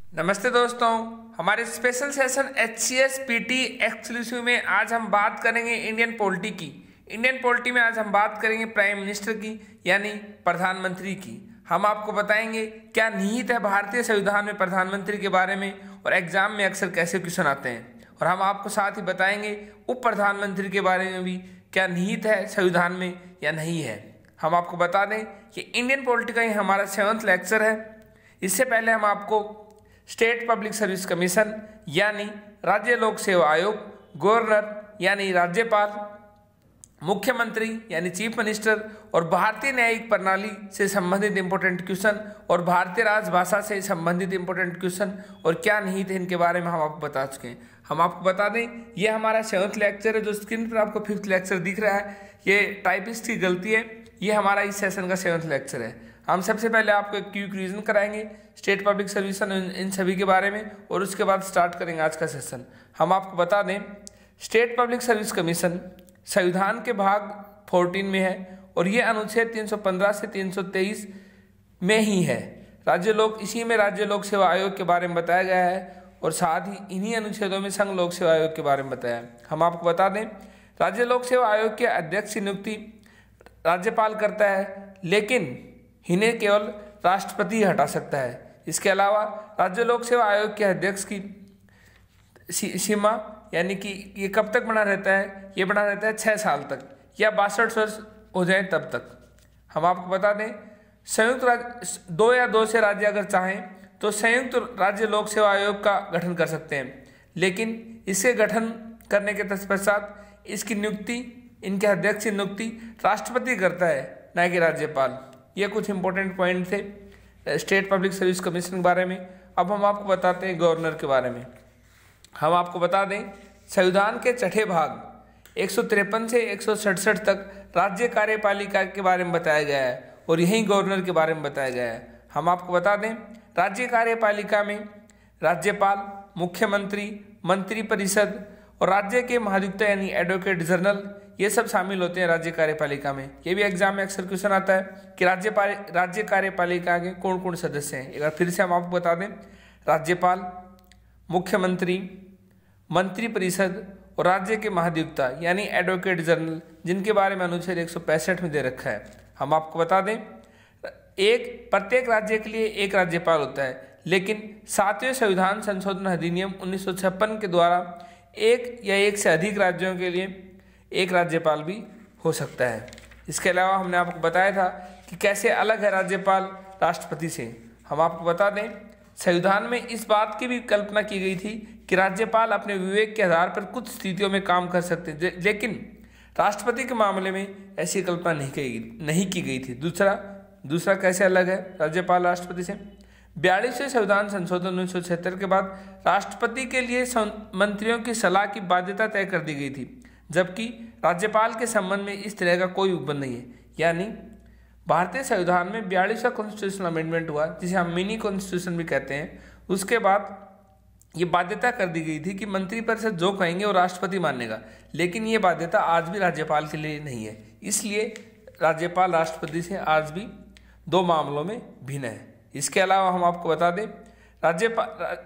नमस्ते दोस्तों, हमारे special session HCS PT exclusive में आज हम बात करेंगे इंडियन पॉलिटी की। इंडियन पॉलिटी में आज हम बात करेंगे प्राइम मिनिस्टर की यानी प्रधानमंत्री की। हम आपको बताएंगे क्या निहित है भारतीय संविधान में प्रधानमंत्री के बारे में और एग्जाम में अक्सर कैसे क्वेश्चन आते हैं, और हम आपको साथ ही बताएंगे उप प्रधानमंत्री के बारे में भी क्या निहित है संविधान में या नहीं है। हम आपको बता दें कि इंडियन पॉलिटी का ये हमारा 7वां लेक्चर है। इससे पहले हम आपको स्टेट पब्लिक सर्विस कमीशन यानी राज्य लोक सेवा आयोग, गवर्नर यानी राज्यपाल, मुख्यमंत्री यानी चीफ मिनिस्टर और भारतीय न्यायिक प्रणाली से संबंधित इंपॉर्टेंट क्वेश्चन और भारतीय राजभाषा से संबंधित इंपॉर्टेंट क्वेश्चन और क्या निहित है इनके बारे में हम आपको बता चुके हैं। हम आपको बता दें ये हमारा 7वां लेक्चर है। जो स्क्रीन पर आपको 5th लेक्चर दिख रहा है ये टाइपिस्ट की गलती है, ये हमारा इस सेशन का 7वां लेक्चर है। हम सबसे पहले आपको एक क्विक रिवीजन कराएंगे स्टेट पब्लिक सर्विस इन सभी के बारे में और उसके बाद स्टार्ट करेंगे आज का सेशन। हम आपको बता दें स्टेट पब्लिक सर्विस कमीशन संविधान के भाग 14 में है और ये अनुच्छेद 315 से 323 में ही है। इसी में राज्य लोक सेवा आयोग के बारे में बताया गया है और साथ ही इन्हीं अनुच्छेदों में संघ लोक सेवा आयोग के बारे में बताया है। हम आपको बता दें राज्य लोक सेवा आयोग के अध्यक्ष की नियुक्ति राज्यपाल करता है, लेकिन इन्हें केवल राष्ट्रपति हटा सकता है। इसके अलावा राज्य लोक सेवा आयोग के अध्यक्ष की सीमा यानी कि ये कब तक बना रहता है, ये बना रहता है 6 साल तक या 62 वर्ष हो जाए तब तक। हम आपको बता दें संयुक्त राज्य 2 या 2 से राज्य अगर चाहें तो संयुक्त राज्य लोक सेवा आयोग का गठन कर सकते हैं, लेकिन इसके गठन करने के तत्पश्चात इसकी नियुक्ति, इनके अध्यक्ष की नियुक्ति राष्ट्रपति करता है, न कि राज्यपाल। ये कुछ इंपॉर्टेंट पॉइंट थे स्टेट पब्लिक सर्विस कमीशन के बारे में। अब हम आपको बताते हैं गवर्नर के बारे में। हम आपको बता दें संविधान के छठे भाग 153 से 167 तक राज्य कार्यपालिका के बारे में बताया गया है और यही गवर्नर के बारे में बताया गया है। हम आपको बता दें राज्य कार्यपालिका में राज्यपाल, मुख्यमंत्री, मंत्रिपरिषद और राज्य के महाधिवक्ता यानी एडवोकेट जनरल ये सब शामिल होते हैं राज्य कार्यपालिका में। ये भी एग्जाम में अक्सर क्वेश्चन आता है कि राज्य कार्यपालिका के कौन कौन सदस्य हैं। एक बार फिर से हम आपको बता दें राज्यपाल, मुख्यमंत्री, मंत्रिपरिषद और राज्य के महाधिवक्ता यानी एडवोकेट जनरल, जिनके बारे में अनुच्छेद 165 में दे रखा है। हम आपको बता दें प्रत्येक राज्य के लिए एक राज्यपाल होता है, लेकिन 7वें संविधान संशोधन अधिनियम 1956 के द्वारा एक या एक से अधिक राज्यों के लिए एक राज्यपाल भी हो सकता है। इसके अलावा हमने आपको बताया था कि कैसे अलग है राज्यपाल राष्ट्रपति से। हम आपको बता दें संविधान में इस बात की भी कल्पना की गई थी कि राज्यपाल अपने विवेक के आधार पर कुछ स्थितियों में काम कर सकते, लेकिन राष्ट्रपति के मामले में ऐसी कल्पना नहीं की गई थी। दूसरा कैसे अलग है राज्यपाल राष्ट्रपति से? 42वें संविधान संशोधन 1976 के बाद राष्ट्रपति के लिए मंत्रियों की सलाह की बाध्यता तय कर दी गई थी, जबकि राज्यपाल के संबंध में इस तरह का कोई उपबंध नहीं है। यानी भारतीय संविधान में 42वां कॉन्स्टिट्यूशनल अमेंडमेंट हुआ, जिसे हम मिनी कॉन्स्टिट्यूशन भी कहते हैं। उसके बाद ये बाध्यता कर दी गई थी कि मंत्रिपरिषद जो कहेंगे वो राष्ट्रपति मानेगा, लेकिन ये बाध्यता आज भी राज्यपाल के लिए नहीं है। इसलिए राज्यपाल राष्ट्रपति से आज भी 2 मामलों में भिन्न है। इसके अलावा हम आपको बता दें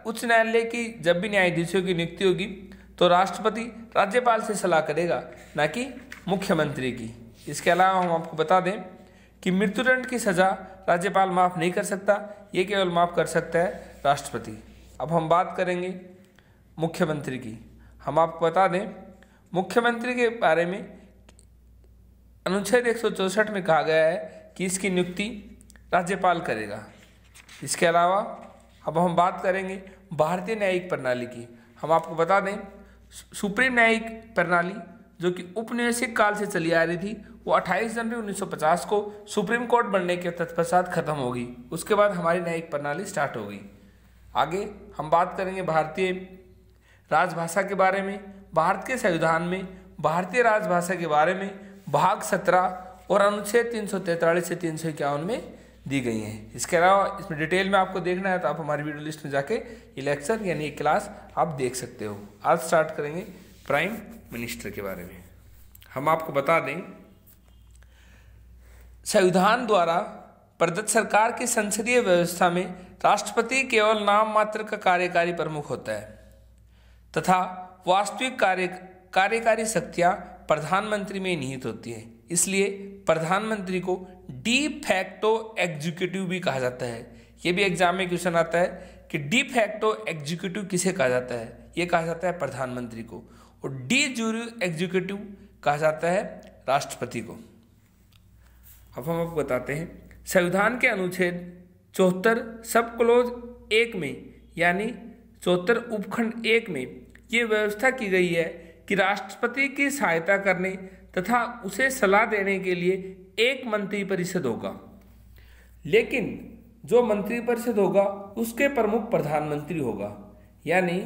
उच्च न्यायालय की जब भी न्यायाधीशों की नियुक्ति होगी तो राष्ट्रपति राज्यपाल से सलाह करेगा, न कि मुख्यमंत्री की। इसके अलावा हम आपको बता दें कि मृत्युदंड की सजा राज्यपाल माफ़ नहीं कर सकता, ये केवल माफ़ कर सकता है राष्ट्रपति। अब हम बात करेंगे मुख्यमंत्री की। हम आपको बता दें मुख्यमंत्री के बारे में अनुच्छेद 164 में कहा गया है कि इसकी नियुक्ति राज्यपाल करेगा। इसके अलावा अब हम बात करेंगे भारतीय न्यायिक प्रणाली की। हम आपको बता दें सुप्रीम न्यायिक प्रणाली जो कि उपनिवेशिक काल से चली आ रही थी, वो 28 जनवरी 1950 को सुप्रीम कोर्ट बनने के तत्पश्चात खत्म होगी। उसके बाद हमारी न्यायिक प्रणाली स्टार्ट होगी। आगे हम बात करेंगे भारतीय राजभाषा के बारे में। भारत के संविधान में भारतीय राजभाषा के बारे में भाग 17 और अनुच्छेद 343 से 351 में दी गई हैं। इसके अलावा इसमें डिटेल में आपको देखना है तो आप हमारी वीडियो लिस्ट में जाके ये लेक्चर यानी ये क्लास आप देख सकते हो। आज स्टार्ट करेंगे प्राइम मिनिस्टर के बारे में। हम आपको बता दें संविधान द्वारा प्रदत्त सरकार की संसदीय व्यवस्था में राष्ट्रपति केवल नाम मात्र का कार्यकारी प्रमुख होता है तथा वास्तविक कार्यकारी शक्तियां प्रधानमंत्री में निहित होती हैं। इसलिए प्रधानमंत्री को डी फैक्टो एग्जीक्यूटिव भी कहा जाता है। ये भी एग्जाम में क्वेश्चन आता है कि डी फैक्टो एग्जीक्यूटिव किसे कहा जाता है। ये कहा जाता है प्रधानमंत्री को, और डी जूरी एग्जीक्यूटिव कहा जाता है राष्ट्रपति को। अब हम आपको बताते हैं, संविधान के अनुच्छेद 74 सब क्लोज 1 में यानी 74 उपखंड 1 में ये व्यवस्था की गई है कि राष्ट्रपति की सहायता करने तथा उसे सलाह देने के लिए एक मंत्रिपरिषद होगा, लेकिन जो मंत्रिपरिषद होगा उसके प्रमुख प्रधानमंत्री होगा। यानी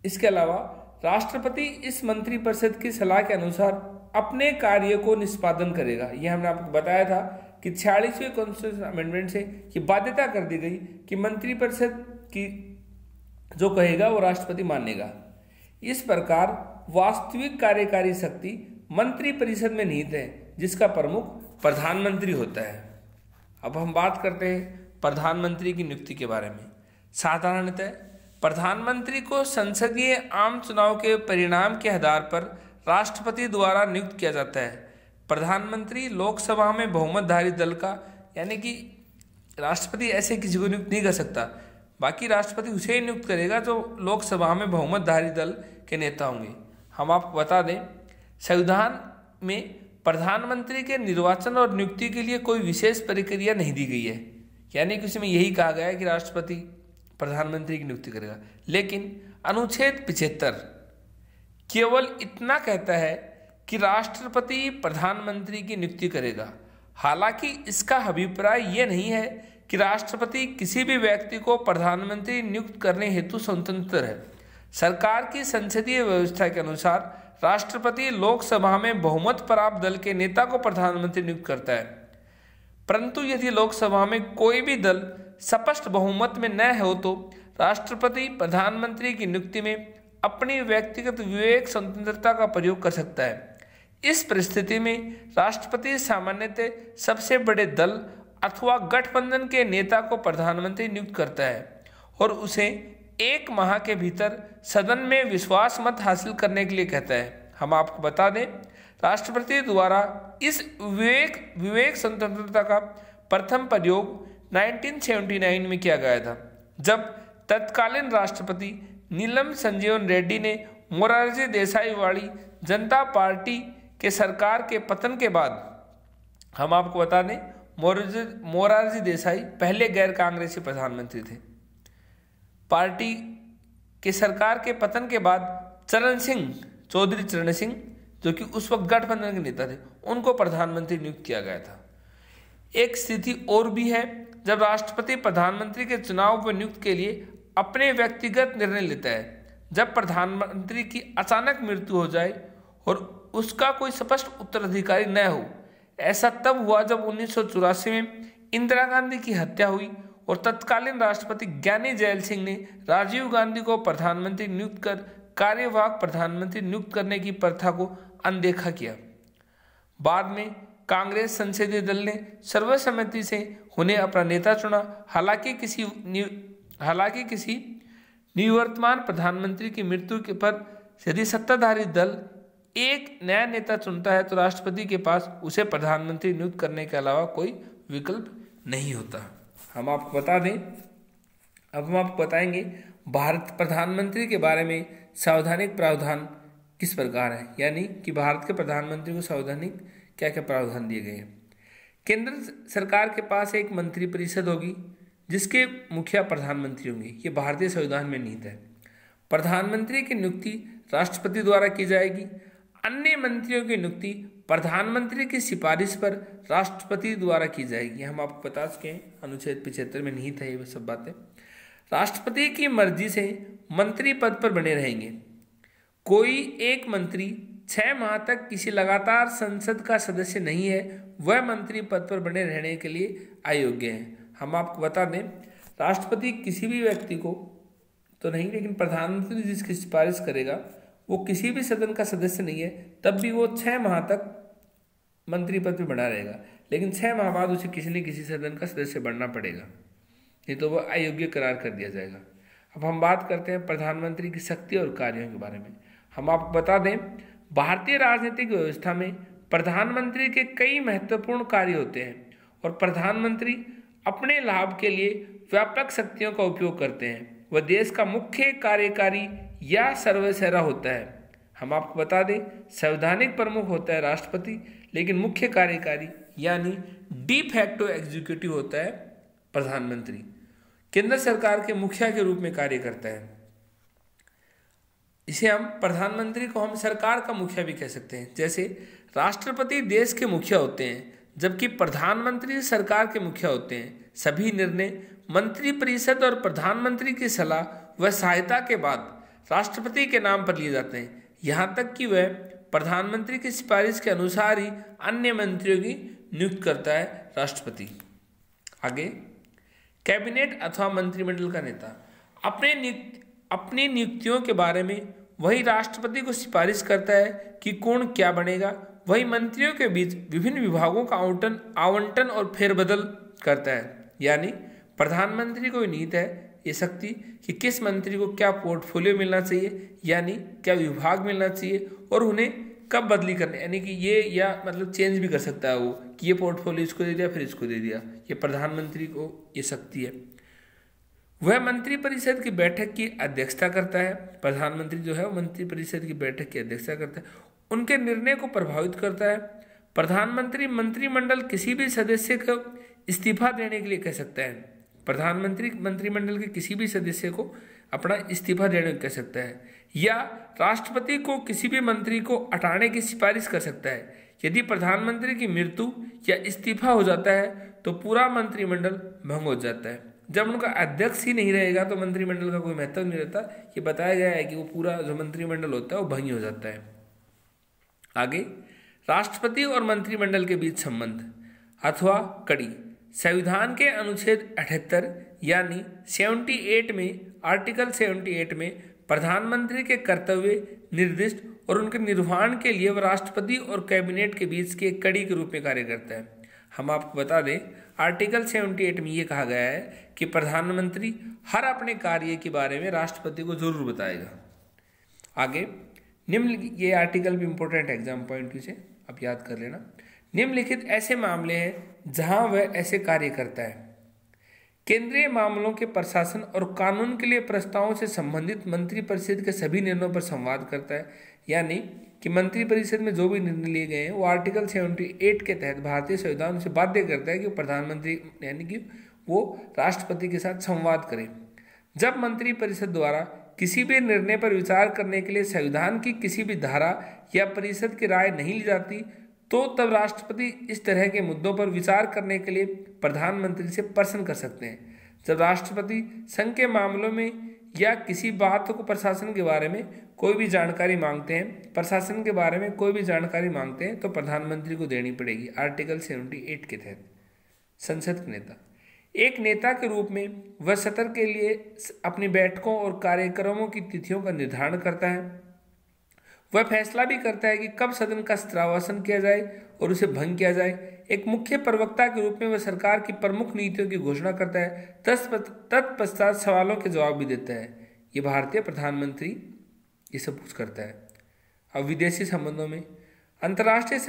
इसके अलावा राष्ट्रपति इस मंत्रिपरिषद की सलाह के अनुसार अपने कार्य को निष्पादन करेगा। यह हमने आपको बताया था कि 46वें कॉन्स्टिट्यूशन अमेंडमेंट से ये बाध्यता कर दी गई कि मंत्रिपरिषद की जो कहेगा वो राष्ट्रपति मानेगा। इस प्रकार वास्तविक कार्यकारी शक्ति मंत्रिपरिषद में निहित है, जिसका प्रमुख प्रधानमंत्री होता है। अब हम बात करते हैं प्रधानमंत्री की नियुक्ति के बारे में। साधारणतः प्रधानमंत्री को संसदीय आम चुनाव के परिणाम के आधार पर राष्ट्रपति द्वारा नियुक्त किया जाता है। प्रधानमंत्री लोकसभा में बहुमतधारी दल का, यानी कि राष्ट्रपति ऐसे किसी को नियुक्त नहीं कर सकता, बाकी राष्ट्रपति उसे ही नियुक्त करेगा जो लोकसभा में बहुमतधारी दल के नेता होंगे। हम आपको बता दें, संविधान में प्रधानमंत्री के निर्वाचन और नियुक्ति के लिए कोई विशेष प्रक्रिया नहीं दी गई है, यानी कि उसमें यही कहा गया है कि राष्ट्रपति प्रधानमंत्री की नियुक्ति करेगा। लेकिन अनुच्छेद 75 केवल इतना कहता है कि राष्ट्रपति प्रधानमंत्री की नियुक्ति करेगा। हालांकि इसका अभिप्राय यह नहीं है कि राष्ट्रपति किसी भी व्यक्ति को प्रधानमंत्री नियुक्त करने हेतु स्वतंत्र है। सरकार की संसदीय व्यवस्था के अनुसार राष्ट्रपति लोकसभा में बहुमत प्राप्त दल के नेता को प्रधानमंत्री नियुक्त करता है, परंतु यदि लोकसभा में कोई भी दल स्पष्ट बहुमत में न हो तो राष्ट्रपति प्रधानमंत्री की नियुक्ति में अपनी व्यक्तिगत विवेक स्वतंत्रता का प्रयोग कर सकता है। इस परिस्थिति में राष्ट्रपति सामान्यतः सबसे बड़े दल अथवा गठबंधन के नेता को प्रधानमंत्री नियुक्त करता है और उसे 1 माह के भीतर सदन में विश्वास मत हासिल करने के लिए कहता है। हम आपको बता दें, राष्ट्रपति द्वारा इस विवेक स्वतंत्रता का प्रथम प्रयोग 1979 में किया गया था, जब तत्कालीन राष्ट्रपति नीलम संजीवन रेड्डी ने मोरारजी देसाई वाली जनता पार्टी के सरकार के पतन के बाद, हम आपको बता दें, मोरारजी देसाई पहले गैर कांग्रेसी प्रधानमंत्री थे। पार्टी के सरकार के पतन के बाद चौधरी चरण सिंह, जो कि उस वक्त गठबंधन के नेता थे, उनको प्रधानमंत्री नियुक्त किया गया था। एक स्थिति और भी है जब राष्ट्रपति प्रधानमंत्री के चुनाव पर नियुक्त के लिए अपने व्यक्तिगत निर्णय लेता है। जब प्रधानमंत्री की अचानक मृत्यु हो जाए और उसका कोई स्पष्ट उत्तराधिकारी न हो। ऐसा तब हुआ जब 1984 में इंदिरा गांधी की हत्या हुई और तत्कालीन राष्ट्रपति ज्ञानी जैल सिंह ने राजीव गांधी को प्रधानमंत्री नियुक्त कर कार्यवाहक प्रधानमंत्री नियुक्त करने की प्रथा को अनदेखा किया। बाद में कांग्रेस संसदीय दल ने सर्वसम्मति से उन्हें अपना नेता चुना। हालांकि किसी निवर्तमान प्रधानमंत्री की मृत्यु के पर यदि सत्ताधारी दल एक नया नेता चुनता है तो राष्ट्रपति के पास उसे प्रधानमंत्री नियुक्त करने के अलावा कोई विकल्प नहीं होता। हम आपको बता दें, अब हम आपको बताएंगे भारत प्रधानमंत्री के बारे में संवैधानिक प्रावधान किस प्रकार है, यानी कि भारत के प्रधानमंत्री को संवैधानिक क्या क्या प्रावधान दिए गए हैं। केंद्र सरकार के पास एक मंत्रिपरिषद होगी जिसके मुखिया प्रधानमंत्री होंगे। ये भारतीय संविधान में निहित है। प्रधानमंत्री की नियुक्ति राष्ट्रपति द्वारा की जाएगी। अन्य मंत्रियों की नियुक्ति प्रधानमंत्री की सिफारिश पर राष्ट्रपति द्वारा की जाएगी। हम आपको बता चुके हैं, अनुच्छेद 75 में निहित है ये सब बातें। राष्ट्रपति की मर्जी से मंत्री पद पर बने रहेंगे। कोई एक मंत्री 6 माह तक किसी लगातार संसद का सदस्य नहीं है, वह मंत्री पद पर बने रहने के लिए अयोग्य है। हम आपको बता दें, राष्ट्रपति किसी भी व्यक्ति को तो नहीं, लेकिन प्रधानमंत्री जिसकी सिफारिश करेगा वो किसी भी सदन का सदस्य नहीं है, तब भी वो 6 माह तक मंत्री पद पर बना रहेगा, लेकिन 6 माह बाद उसे किसी न किसी सदन का सदस्य बनना पड़ेगा। नहीं तो वह अयोग्य करार कर दिया जाएगा। अब हम बात करते हैं प्रधानमंत्री की शक्ति और कार्यों के बारे में। हम आपको बता दें, भारतीय राजनीतिक व्यवस्था में प्रधानमंत्री के कई महत्वपूर्ण कार्य होते हैं और प्रधानमंत्री अपने लाभ के लिए व्यापक शक्तियों का उपयोग करते हैं। वह देश का मुख्य कार्यकारी या सर्वसेरा होता है। हम आपको बता दें, संवैधानिक प्रमुख होता है राष्ट्रपति, लेकिन मुख्य कार्यकारी यानी डी फैक्टो एग्जीक्यूटिव होता है प्रधानमंत्री। केंद्र सरकार के मुखिया के रूप में कार्य करता है। इसे हम प्रधानमंत्री को हम सरकार का मुखिया भी कह सकते हैं। जैसे राष्ट्रपति देश के मुखिया होते हैं, जबकि प्रधानमंत्री सरकार के मुखिया होते हैं। सभी निर्णय मंत्रिपरिषद और प्रधानमंत्री की सलाह व सहायता के बाद राष्ट्रपति के नाम पर लिए जाते हैं, यहाँ तक कि वह प्रधानमंत्री की सिफारिश के अनुसार ही अन्य मंत्रियों की नियुक्त करता है राष्ट्रपति। आगे, कैबिनेट अथवा मंत्रिमंडल का नेता अपनी नियुक्तियों के बारे में वही राष्ट्रपति को सिफारिश करता है कि कौन क्या बनेगा। वही मंत्रियों के बीच विभिन्न विभागों का आवंटन और फेरबदल करता है। यानी प्रधानमंत्री को नीति है ये शक्ति कि किस मंत्री को क्या पोर्टफोलियो मिलना चाहिए, यानी क्या विभाग मिलना चाहिए और उन्हें कब बदली करनी, यानी कि ये या मतलब चेंज भी कर सकता है वो कि ये पोर्टफोलियो इसको दे दिया फिर इसको दे दिया। ये प्रधानमंत्री को ये शक्ति है। वह मंत्रिपरिषद की बैठक की अध्यक्षता करता है। प्रधानमंत्री जो है वो मंत्रिपरिषद की बैठक की अध्यक्षता करता है, उनके निर्णय को प्रभावित करता है। प्रधानमंत्री मंत्रिमंडल किसी भी सदस्य को इस्तीफा देने के लिए कह सकता है। प्रधानमंत्री मंत्रिमंडल के किसी भी सदस्य को अपना इस्तीफा देने को कह सकता है, या राष्ट्रपति को किसी भी मंत्री को हटाने की सिफारिश कर सकता है। यदि प्रधानमंत्री की मृत्यु या इस्तीफा हो जाता है तो पूरा मंत्रिमंडल भंग हो जाता है। जब उनका अध्यक्ष ही नहीं रहेगा तो मंत्रिमंडल का कोई महत्व नहीं रहता। ये बताया गया है कि वो पूरा जो मंत्रिमंडल होता है वो भंग हो जाता है। आगे, राष्ट्रपति और मंत्रिमंडल के बीच संबंध अथवा कड़ी। संविधान के अनुच्छेद 78 यानी 78 में आर्टिकल 78 में प्रधानमंत्री के कर्तव्य निर्दिष्ट और उनके निर्वहन के लिए वह राष्ट्रपति और कैबिनेट के बीच के कड़ी के रूप में कार्य करता है। हम आपको बता दें, आर्टिकल 78 में ये कहा गया है कि प्रधानमंत्री हर अपने कार्य के बारे में राष्ट्रपति को जरूर बताएगा। आगे, ये आर्टिकल भी इंपॉर्टेंट एग्जाम पॉइंट से आप याद कर लेना। निम्नलिखित ऐसे मामले हैं जहां वह ऐसे कार्य करता है। केंद्रीय मामलों के प्रशासन और कानून के लिए प्रस्तावों से संबंधित मंत्रिपरिषद के सभी निर्णयों पर संवाद करता है। यानी कि मंत्रिपरिषद में जो भी निर्णय लिए गए हैं वो आर्टिकल 78 के तहत भारतीय संविधान से बाध्य करता है कि प्रधानमंत्री यानी कि वो राष्ट्रपति के साथ संवाद करें। जब मंत्रिपरिषद द्वारा किसी भी निर्णय पर विचार करने के लिए संविधान की किसी भी धारा या परिषद की राय नहीं ली जाती तो तब राष्ट्रपति इस तरह के मुद्दों पर विचार करने के लिए प्रधानमंत्री से प्रश्न कर सकते हैं। जब राष्ट्रपति संघ के मामलों में या किसी बात को प्रशासन के बारे में कोई भी जानकारी मांगते हैं तो प्रधानमंत्री को देनी पड़ेगी आर्टिकल 78 के तहत। संसद के नेता एक नेता के रूप में वह सत्र के लिए अपनी बैठकों और कार्यक्रमों की तिथियों का निर्धारण करता है। वह फैसला भी करता है कि कब सदन का स्त्रावसन किया जाए और उसे भंग किया जाए। एक मुख्य प्रवक्ता के रूप में वह सरकार की प्रमुख नीतियों की घोषणा करता है, तत्पश्चात सवालों के जवाब भी देता है। ये भारतीय प्रधानमंत्री ये सब कुछ करता है। अब विदेशी संबंधों में अंतर्राष्ट्रीय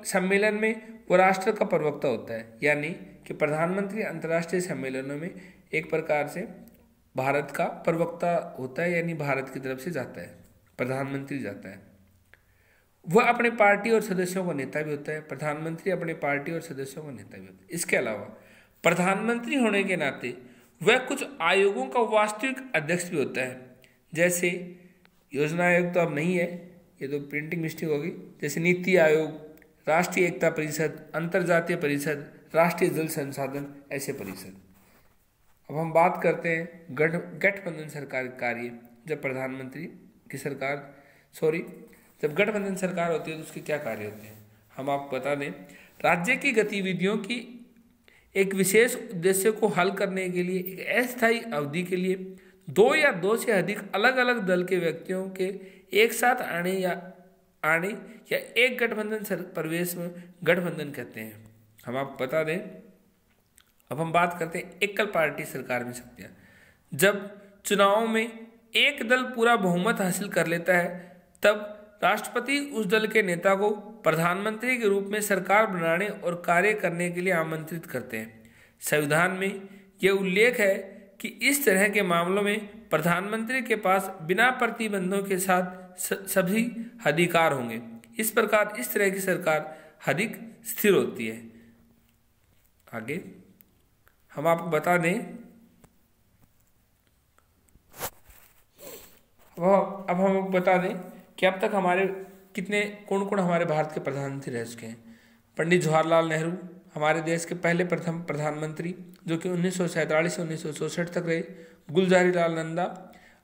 सम्मेलन में वो राष्ट्र का प्रवक्ता होता है। यानी कि प्रधानमंत्री अंतर्राष्ट्रीय सम्मेलनों में एक प्रकार से भारत का प्रवक्ता होता है, यानी भारत की तरफ से जाता है, प्रधानमंत्री जाता है। वह अपने पार्टी और सदस्यों का नेता भी होता है। प्रधानमंत्री अपने पार्टी और सदस्यों का नेता भी होता है। इसके अलावा प्रधानमंत्री होने के नाते वह कुछ आयोगों का वास्तविक अध्यक्ष भी होता है। जैसे योजना आयोग तो अब नहीं है, ये तो प्रिंटिंग मिस्टेक होगी। जैसे नीति आयोग, राष्ट्रीय एकता परिषद, अंतर्जातीय परिषद, राष्ट्रीय जल संसाधन, ऐसे परिषद। अब हम बात करते हैं गठबंधन सरकार के कार्य। जब प्रधानमंत्री की सरकार जब गठबंधन सरकार होती है तो उसके क्या कार्य होते हैं हम आपको बता दें। राज्य की गतिविधियों की एक विशेष उद्देश्य को हल करने के लिए एक अस्थायी अवधि के लिए 2 या 2 से अधिक अलग अलग दल के व्यक्तियों के एक साथ आने या एक गठबंधन प्रवेश में गठबंधन कहते हैं। हम आपको बता दें, अब हम बात करते हैं एकल पार्टी सरकार में शक्तियाँ। जब चुनाव में एक दल पूरा बहुमत हासिल कर लेता है तब राष्ट्रपति उस दल के नेता को प्रधानमंत्री के रूप में सरकार बनाने और कार्य करने के लिए आमंत्रित करते हैं। संविधान में यह उल्लेख है कि इस तरह के मामलों में प्रधानमंत्री के पास बिना प्रतिबंधों के साथ सभी अधिकार होंगे। इस प्रकार इस तरह की सरकार अधिक स्थिर होती है। आगे हम आपको बता दें, अब हम आपको बता दें कि अब तक हमारे कौन कौन हमारे भारत के प्रधानमंत्री रह चुके हैं। पंडित जवाहरलाल नेहरू हमारे देश के पहले प्रथम प्रधानमंत्री, जो कि 1947 से 1964 तक रहे। गुलज़ारी लाल नंदा,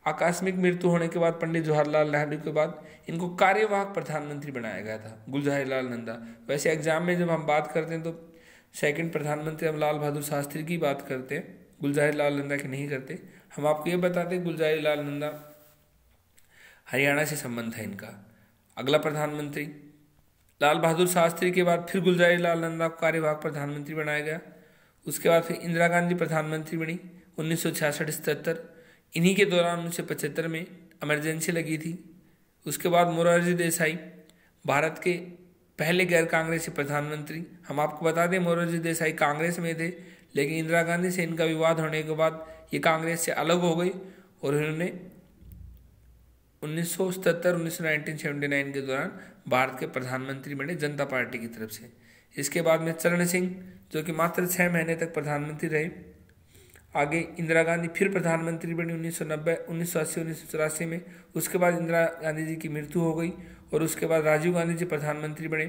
आकस्मिक मृत्यु होने के बाद पंडित जवाहरलाल नेहरू के बाद इनको कार्यवाहक प्रधानमंत्री बनाया गया था, गुलज़ारी लाल नंदा। वैसे एग्जाम में जब हम बात करते हैं तो सेकंड प्रधानमंत्री हम लाल बहादुर शास्त्री की बात करते हैं, गुलज़ारी लाल नंदा की नहीं करते। हम आपको ये बताते हैं गुलज़ारी लाल नंदा हरियाणा से संबंध है इनका। अगला प्रधानमंत्री लाल बहादुर शास्त्री के बाद फिर गुलज़ारी लाल नंदा को कार्यवाहक प्रधानमंत्री बनाया गया। उसके बाद फिर इंदिरा गांधी प्रधानमंत्री बनी 1966-77। इन्हीं के दौरान 1975 में इमरजेंसी लगी थी। उसके बाद मोरारजी देसाई भारत के पहले गैर कांग्रेसी प्रधानमंत्री। हम आपको बता दें मोरारजी देसाई कांग्रेस में थे, लेकिन इंदिरा गांधी से इनका विवाद होने के बाद ये कांग्रेस से अलग हो गई और उन्होंने 1979 के दौरान भारत के प्रधानमंत्री बने जनता पार्टी की तरफ से। इसके बाद में चरण सिंह, जो कि मात्र 6 महीने तक प्रधानमंत्री रहे। आगे इंदिरा गांधी फिर प्रधानमंत्री बनी 1990, 1980, 1984 में। उसके बाद इंदिरा गांधी जी की मृत्यु हो गई और उसके बाद राजीव गांधी जी प्रधानमंत्री बने।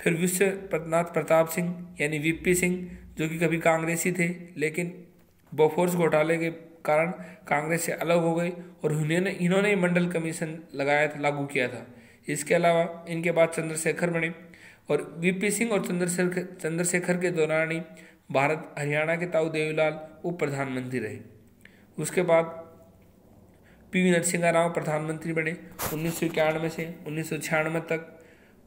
फिर विश्वनाथ प्रताप सिंह यानी वीपी सिंह, जो कि कभी कांग्रेसी थे लेकिन बोफोर्स घोटाले के कारण कांग्रेस से अलग हो गए और इन्होंने मंडल कमीशन लगाया था, लागू किया था। इसके अलावा इनके बाद चंद्रशेखर बने और वीपी सिंह और चंद्रशेखर के दौरान ही भारत हरियाणा के ताऊ देवीलाल उप प्रधानमंत्री रहे। उसके बाद पीवी नरसिम्हा राव प्रधानमंत्री बने 1991 से 1996 तक।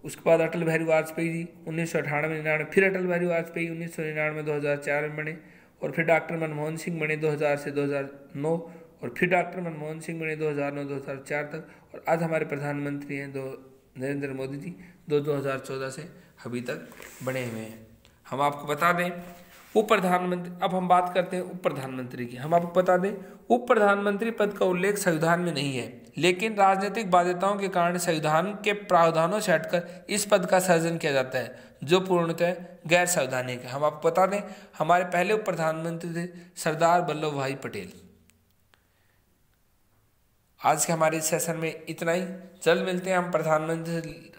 उसके बाद अटल बिहारी वाजपेयी जी 1998-99, फिर अटल बिहारी वाजपेयी 1999-2004 में बने और फिर डॉक्टर मनमोहन सिंह बने 2000 से 2009 और फिर डॉक्टर मनमोहन सिंह बने 2009-2004 तक। और आज हमारे प्रधानमंत्री हैं नरेंद्र मोदी जी, 2014 से अभी तक बने हुए हैं। हम आपको बता दें उप प्रधानमंत्री, अब हम बात करते हैं उप प्रधानमंत्री की। हम आपको बता दें उप प्रधानमंत्री पद का उल्लेख संविधान में नहीं है, लेकिन राजनीतिक बाध्यताओं के कारण संविधान के प्रावधानों से हटकर इस पद का सृजन किया जाता है, जो पूर्णतः गैर संवैधानिक है। हम आपको बता दें हमारे पहले उप प्रधानमंत्री थे सरदार वल्लभ भाई पटेल। आज के हमारे सेशन में इतना ही। जल्द मिलते हैं हम प्रधानमंत्री